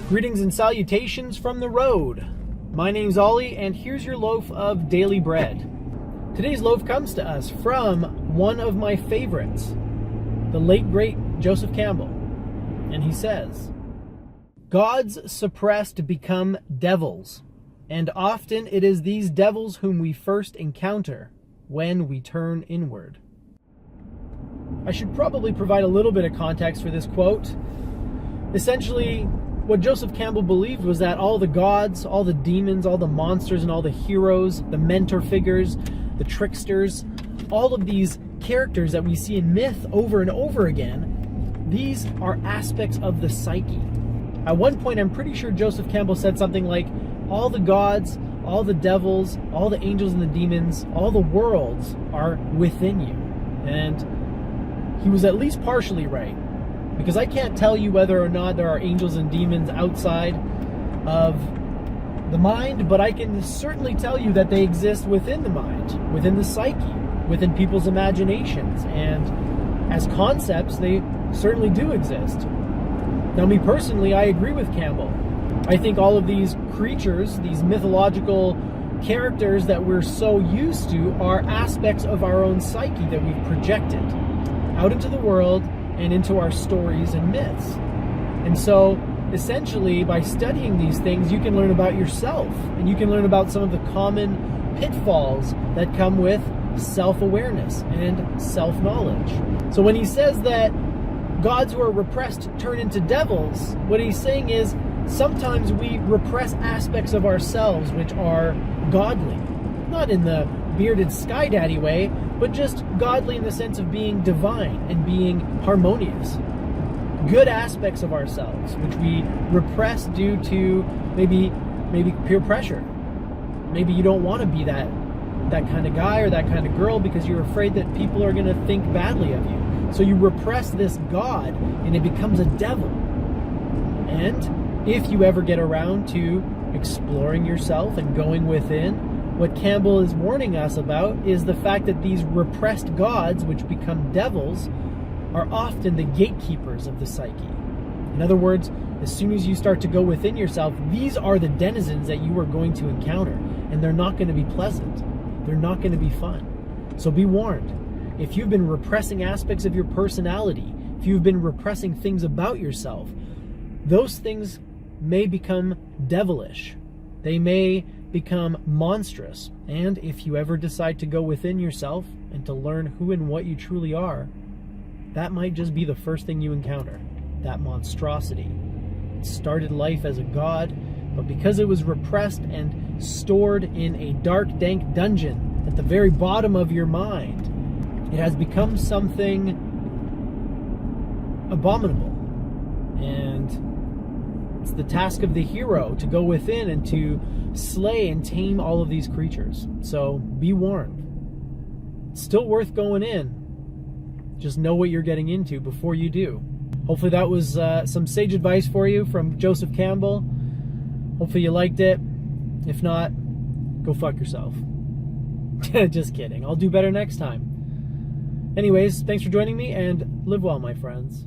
Greetings and salutations from the road. My name's Ollie, and here's your loaf of daily bread. Today's loaf comes to us from one of my favorites, the late great Joseph Campbell. And he says, "Gods suppressed become devils, and often it is these devils whom we first encounter when we turn inward." I should probably provide a little bit of context for this quote. Essentially, what Joseph Campbell believed was that all the gods, all the demons, all the monsters, and all the heroes, the mentor figures, the tricksters, all of these characters that we see in myth over and over again, these are aspects of the psyche. At one point, I'm pretty sure Joseph Campbell said something like, all the gods, all the devils, all the angels and the demons, all the worlds are within you. And he was at least partially right. Because I can't tell you whether or not there are angels and demons outside of the mind, but I can certainly tell you that they exist within the mind, within the psyche, within people's imaginations. And as concepts, they certainly do exist. Now, me personally, I agree with Campbell. I think all of these creatures, these mythological characters that we're so used to, are aspects of our own psyche that we've projected out into the world and into our stories and myths. And so, essentially, by studying these things, you can learn about yourself, and you can learn about some of the common pitfalls that come with self-awareness and self-knowledge. So when he says that gods who are repressed turn into devils, what he's saying is sometimes we repress aspects of ourselves which are godly. Not in the bearded sky daddy way, but just godly in the sense of being divine and being harmonious. Good aspects of ourselves, which we repress due to maybe peer pressure. Maybe you don't want to be that kind of guy or that kind of girl because you're afraid that people are going to think badly of you. So you repress this God and it becomes a devil. And if you ever get around to exploring yourself and going within, what Campbell is warning us about is the fact that these repressed gods, which become devils, are often the gatekeepers of the psyche. In other words, as soon as you start to go within yourself, these are the denizens that you are going to encounter, and they're not going to be pleasant. They're not going to be fun. So be warned. If you've been repressing aspects of your personality, if you've been repressing things about yourself, those things may become devilish. They may become monstrous. And if you ever decide to go within yourself and to learn who and what you truly are, that might just be the first thing you encounter, that monstrosity. It started life as a god, but because it was repressed and stored in a dark, dank dungeon at the very bottom of your mind, it has become something abominable. And it's the task of the hero to go within and to slay and tame all of these creatures. So be warned. It's still worth going in. Just know what you're getting into before you do. Hopefully that was some sage advice for you from Joseph Campbell. Hopefully you liked it. If not, go fuck yourself. Just kidding. I'll do better next time. Anyways, thanks for joining me, and live well, my friends.